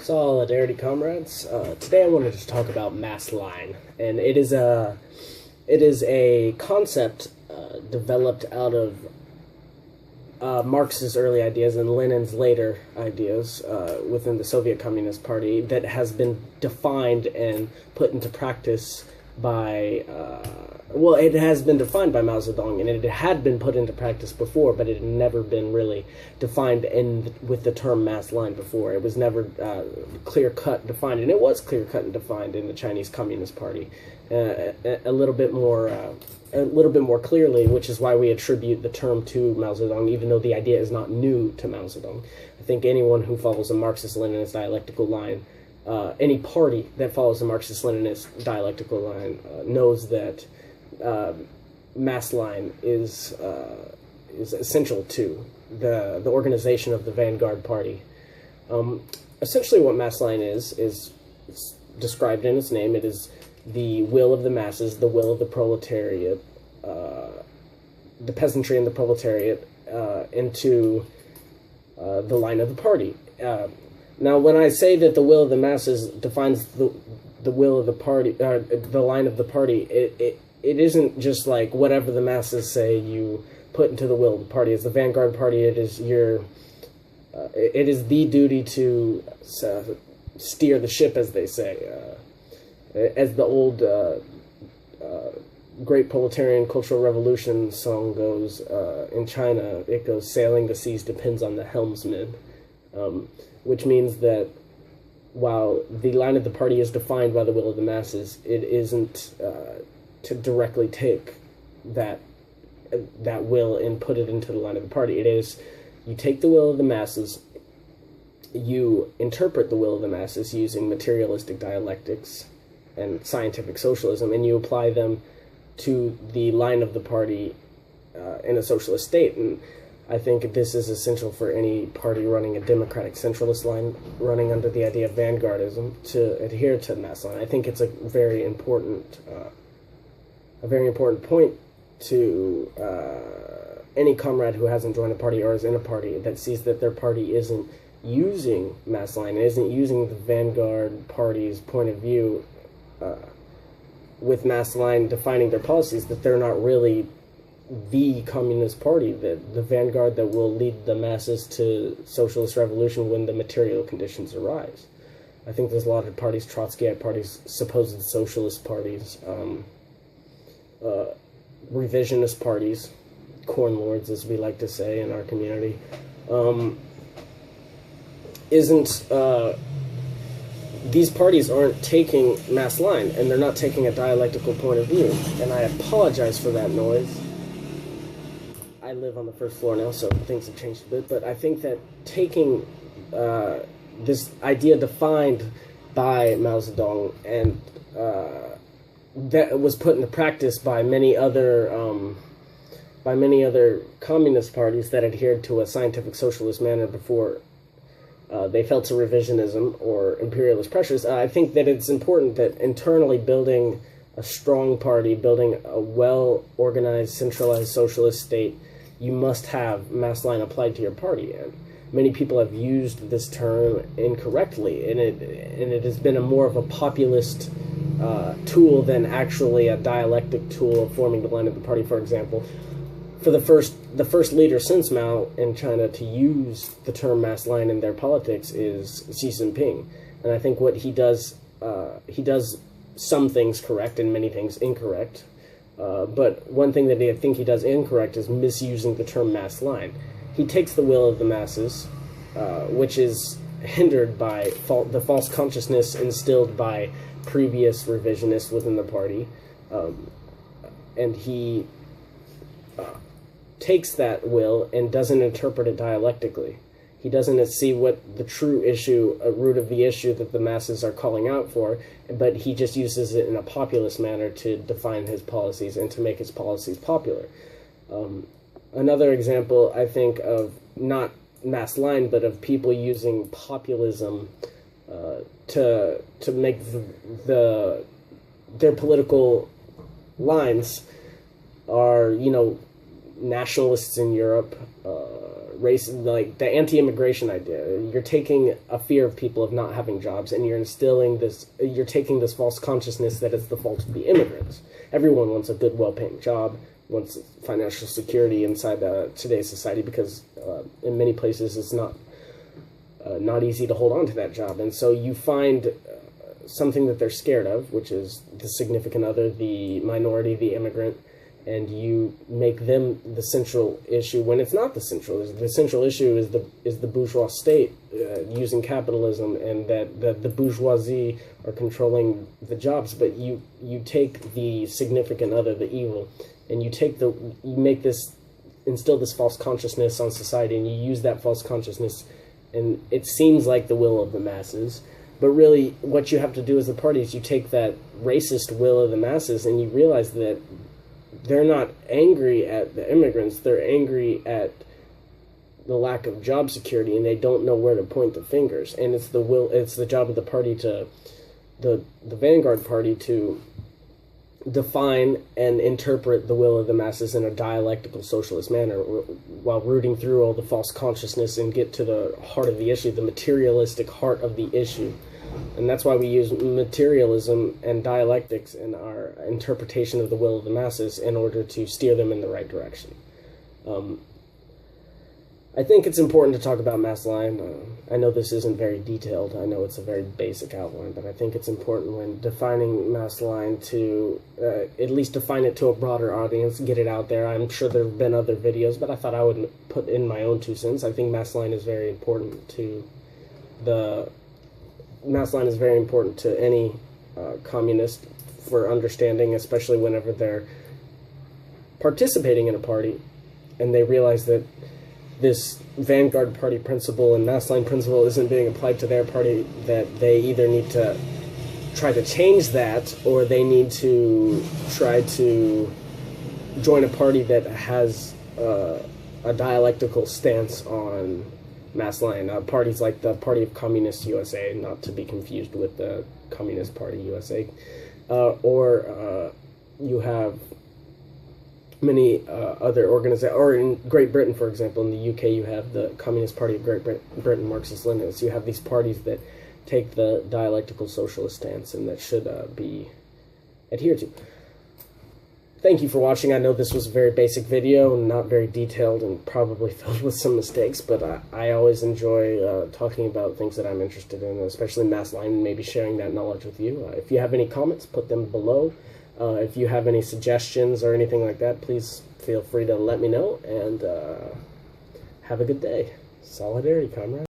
Solidarity, comrades. Today I wanted to talk about mass line, and it is a concept developed out of Marx's early ideas and Lenin's later ideas within the Soviet Communist Party that has been defined and put into practice by it has been defined by Mao Zedong, and it had been put into practice before, but it had never been really defined with the term mass line before. It was never clear-cut defined, and it was clear-cut and defined in the Chinese Communist Party a little bit more clearly, which is why we attribute the term to Mao Zedong, even though the idea is not new to Mao Zedong. I think anyone who follows a Marxist-Leninist dialectical line, any party that follows a Marxist-Leninist dialectical line knows that mass line is essential to the organization of the vanguard party. Essentially, what mass line is described in its name. It is the will of the masses, the will of the proletariat, the peasantry and the proletariat into the line of the party. Now, when I say that the will of the masses defines the will of the party, the line of the party, it isn't just like whatever the masses say you put into the will of the party. As the vanguard party, it is the duty to steer the ship, as they say. As the old Great Proletarian Cultural Revolution song goes, in China, it goes, "Sailing the seas depends on the helmsman," which means that while the line of the party is defined by the will of the masses, it isn't to directly take that will and put it into the line of the party. It is, you take the will of the masses, you interpret the will of the masses using materialistic dialectics and scientific socialism, and you apply them to the line of the party in a socialist state. And I think this is essential for any party running a democratic centralist line, running under the idea of vanguardism, to adhere to mass line. I think it's a very important point to any comrade who hasn't joined a party or is in a party that sees that their party isn't using mass line, isn't using the vanguard party's point of view with mass line defining their policies, that they're not really the communist party, the vanguard that will lead the masses to socialist revolution when the material conditions arise. I think there's a lot of parties, Trotskyite parties, supposed socialist parties, revisionist parties, corn lords, as we like to say in our community, these parties aren't taking mass line, and they're not taking a dialectical point of view, and I apologize for that noise. I live on the first floor now, so things have changed a bit, but I think that taking this idea defined by Mao Zedong and that was put into practice by many other communist parties that adhered to a scientific socialist manner before they fell to revisionism or imperialist pressures. I think that it's important that internally building a strong party, building a well-organized, centralized socialist state, you must have mass line applied to your party. And many people have used this term incorrectly, and it has been more of a populist tool than actually a dialectic tool of forming the line of the party. For example, for the first leader since Mao in China to use the term mass line in their politics is Xi Jinping, and I think what he does some things correct and many things incorrect. But one thing that I think he does incorrect is misusing the term mass line. He takes the will of the masses, which is hindered by the false consciousness instilled by previous revisionists within the party, and he takes that will and doesn't interpret it dialectically. He doesn't see what the true issue, root of the issue that the masses are calling out for, but he just uses it in a populist manner to define his policies and to make his policies popular. Another example, I think, of not mass line, but of people using populism to make their political lines are, nationalists in Europe, race, like the anti-immigration idea. You're taking a fear of people of not having jobs, and you're instilling this. You're taking this false consciousness that it's the fault of the immigrants. Everyone wants a good, well-paying job, wants financial security inside today's society, because in many places it's not easy to hold on to that job, and so you find something that they're scared of, which is the significant other, the minority, the immigrant, and you make them the central issue when it's not the central. The central issue is the bourgeois state using capitalism, and that the bourgeoisie are controlling the jobs. But you take the significant other, the evil, and you instill this false consciousness on society, and you use that false consciousness, and it seems like the will of the masses. But really, what you have to do as a party is you take that racist will of the masses, and you realize that they're not angry at the immigrants, they're angry at the lack of job security, and they don't know where to point the fingers. And it's the job of the party the vanguard party to define and interpret the will of the masses in a dialectical socialist manner, while rooting through all the false consciousness and get to the heart of the issue, the materialistic heart of the issue. And that's why we use materialism and dialectics in our interpretation of the will of the masses in order to steer them in the right direction. I think it's important to talk about mass line. I know this isn't very detailed. I know it's a very basic outline, but I think it's important when defining mass line to at least define it to a broader audience, get it out there. I'm sure there have been other videos, but I thought I would put in my own 2 cents. I think mass line is very important to any communist for understanding, especially whenever they're participating in a party and they realize that this vanguard party principle and mass line principle isn't being applied to their party, that they either need to try to change that, or they need to try to join a party that has a dialectical stance on mass line. Parties like the Party of Communist USA, not to be confused with the Communist Party USA, or you have many other organizations, or in Great Britain, for example, in the UK, you have the Communist Party of Great Britain, Marxist-Leninists. You have these parties that take the dialectical socialist stance, and that should be adhered to. Thank you for watching. I know this was a very basic video, not very detailed, and probably filled with some mistakes, but I always enjoy talking about things that I'm interested in, especially mass line, and maybe sharing that knowledge with you. If you have any comments, put them below. If you have any suggestions or anything like that, please feel free to let me know, and have a good day. Solidarity, comrades.